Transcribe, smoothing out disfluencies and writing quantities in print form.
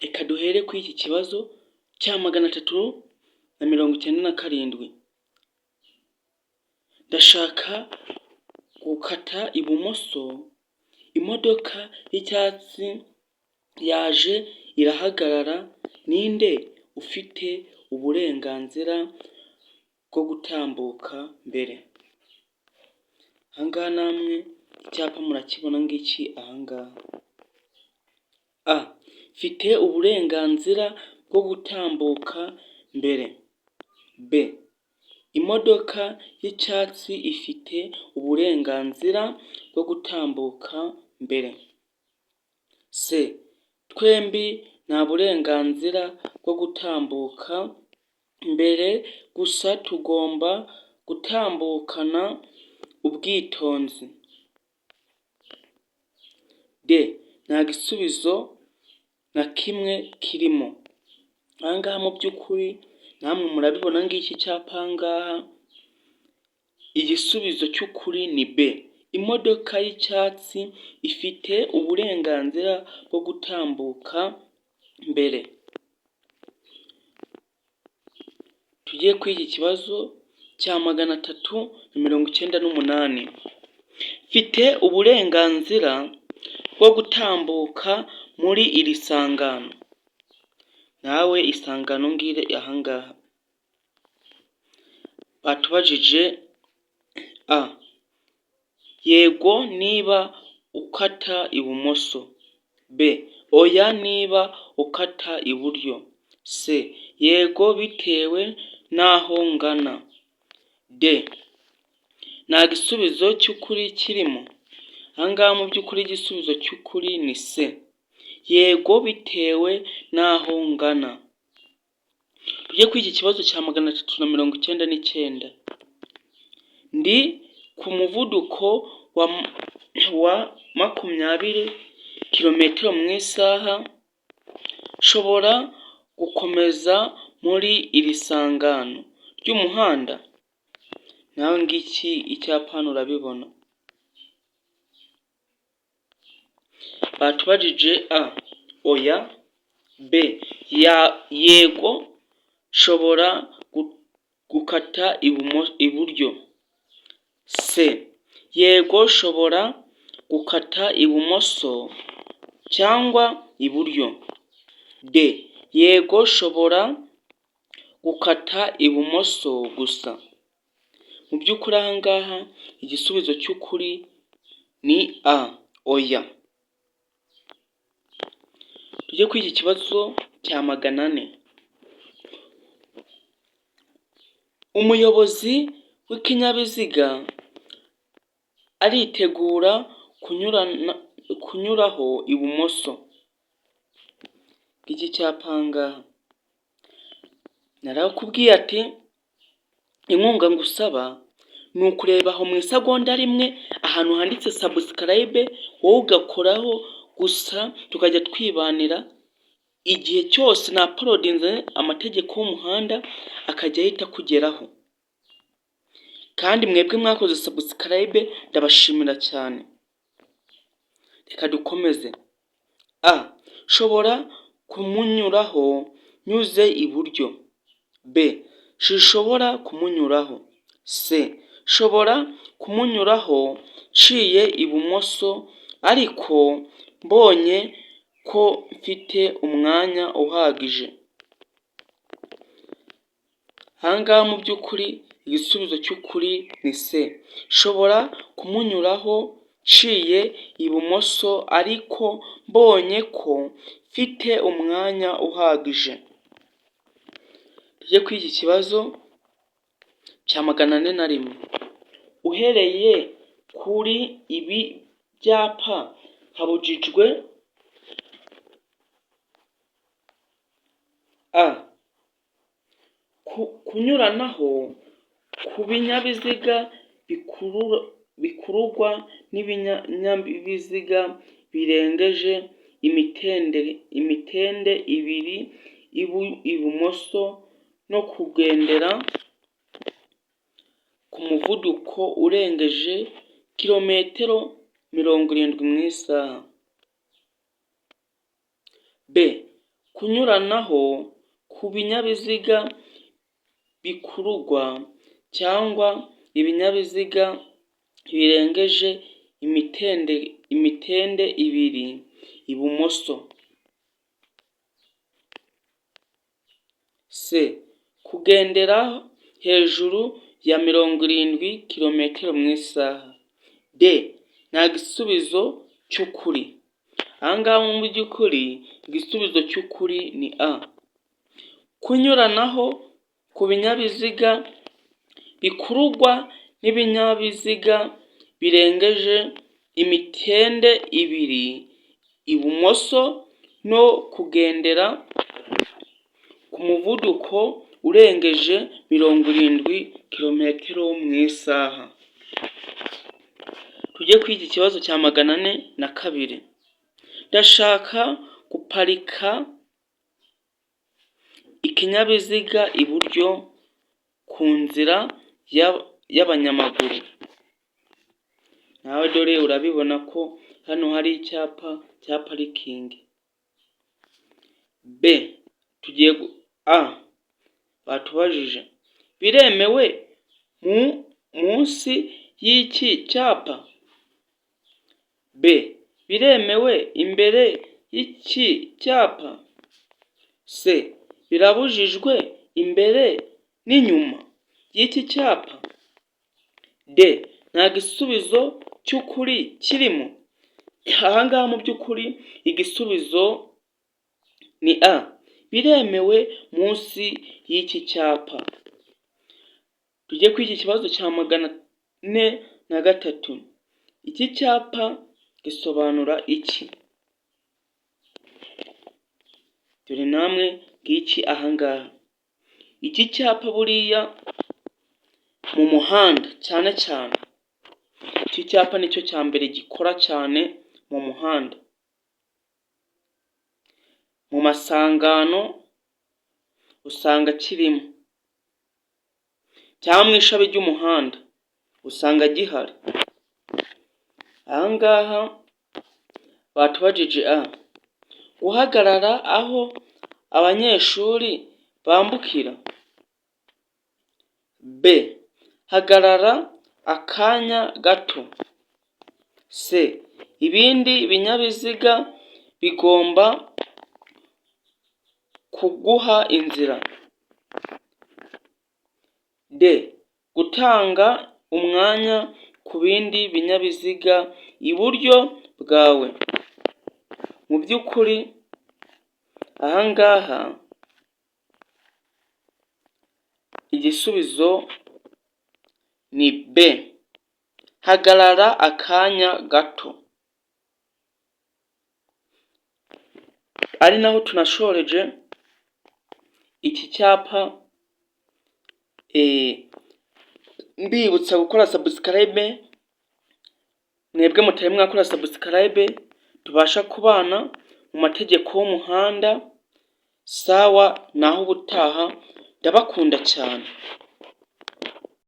Reka duhere kuri iki kibazo cya 397. Ndashaka gukata ibumoso, imodoka y'icyatsi yaje irahagarara. Ninde ufite uburenganzira bwo gutambuka mbere? Ahangaha namwe icyapa murakibona ngiki ahangaha. A. Mfite uburenganzira bwo gutambuka mbere. B. Imodoka y'icyatsi ifite uburenganzira bwo gutambuka mbere. C. Twembi nta burenganzira bwo gutambuka mbere, gusa tugomba gutambukana ubwitonzi. D. Nta gisubizo na kimwe kirimo. Ahangaha mu by'ukuri namwe murabibona ngiki cyapa ahangaha, igisubizo cy'ukuri ni B. Imodoka y'icyatsi ifite uburenganzira bwo gutambuka mbere. Tugiye kuri iki kibazo cya 398. Mfite uburenganzira bwo gutambuka muri iri sangano. Nawe isangano ngire ahangaha. Batubajije A. Yego niba ukata ibumoso. B. Oya niba ukata iburyo. C. Yego bitewe n'aho ngana. D. Nta gisubizo cy'ukuri kirimo. Ahangaha mu by'ukuri igisubizo cy'ukuri ni C. Yego bitewe n'aho ngana. Tujye kuri iki kibazo cya 399. Ndi ku muvuduko wa 20 kilometero mu isaha. Nshobora gukomeza muri iri sangano ry'umuhanda. Nawe ngiki icyapa hano urabibona. Batubajije A. Oya. B. Yego nshobora gukata iburyo. C. Yego nshobora gukata ibumoso cyangwa iburyo. D. Yego nshobora gukata ibumoso gusa. Mu by'ukuri ahangaha igisubizo cy'ukuri ni A. Oya. Tujye kuri iki kibazo cya 400. Umuyobozi w'ikinyabiziga aritegura kunyuraho ibumoso. Iki cyapa ahangaha narakubwiye ati inkunga ngusaba ni ukureba aho mu isegonda rimwe ahantu handitse subscribe, wowe ugakoraho gusa tukajya twibanira igihe cyose na uploadinze amategeko y'umuhanda akajya ahita kugeraho. Kandi mwebwe mwakoze subscribe ndabashimira cyane. Reka dukomeze. A. Shobora kumunyuraho nyuze iburyo. B. Shishobora kumunyuraho. C. Shobora kumunyuraho nciye ibumoso ariko mbonye ko mfite umwanya uhagije. Ahangaha mu by'ukuri igisubizo cy'ukuri ni C. Shobora kumunyuraho nciye ibumoso ariko mbonye ko mfite umwanya uhagije. Tujye kuri iki kibazo cya 401. Uhereye kuri ibi byapa habujijwe A. Kunyuranaho ku binyabiziga bikururwa n'ibinyabiziga birengeje imitende ibiri ibumoso no kugendera ku muvuduko urengeje kilometero 70 mu isaha. B. kunyuranaho ku binyabiziga bikururwa cyangwa ibinyabiziga birengeje imitende ibiri ibumoso. C. Kugendera hejuru ya 70 km/h. D. Nta gisubizo cy'ukuri. Ahangaha mu by'ukuri igisubizo cy'ukuri ni A. Kunyuranaho ku binyabiziga bikururwa n'ibinyabiziga birengeje imitende ibiri ibumoso no kugendera ku muvuduko urengeje 70 km/h. Tujye kwiga ikibazo cya 402. Ndashaka guparika ikinyabiziga iburyo ku nzira y'abanyamaguru. Nawe dore urabibona ko hano hari icyapa cya parikingi. B. A. Batubajije biremewe munsi y'iki cyapa. B. Biremewe imbere y'iki cyapa. C. Birabujijwe imbere n'inyuma y'iki cyapa. D. Nta gisubizo cy'ukuri kirimo. Ahangaha mu by'ukuri igisubizo ni A. Biremewe munsi y'iki cyapa. Tujye kwiga ikibazo cya 403. Iki cyapa gisobanura iki? Dore namwe ngiki ahangaha. Iki cyapa buriya mu muhanda cyane cyane. Iki cyapa nicyo cya mbere gikora cyane mu muhanda. Mu masangano usanga kirimo, cyangwa mu ishabi ry'umuhanda usanga gihari. Ahangaha batubajije A. Guhagarara aho abanyeshuri bambukira. B. Hagarara akanya gato. C. Ibindi binyabiziga bigomba kuguha inzira. D. Gutanga umwanya ku bindi binyabiziga iburyo bwawe. Mu by'ukuri ahangaha igisubizo ni B. Hagarara akanya gato. Ari naho tunashoreje iki cyapa. Mbibutsa gukora subscribe. Mwebwe mutari mwakora subscribe, tubasha kubana mu mategeko y'umuhanda. Sawa naho ubutaha, ndabakunda cyane.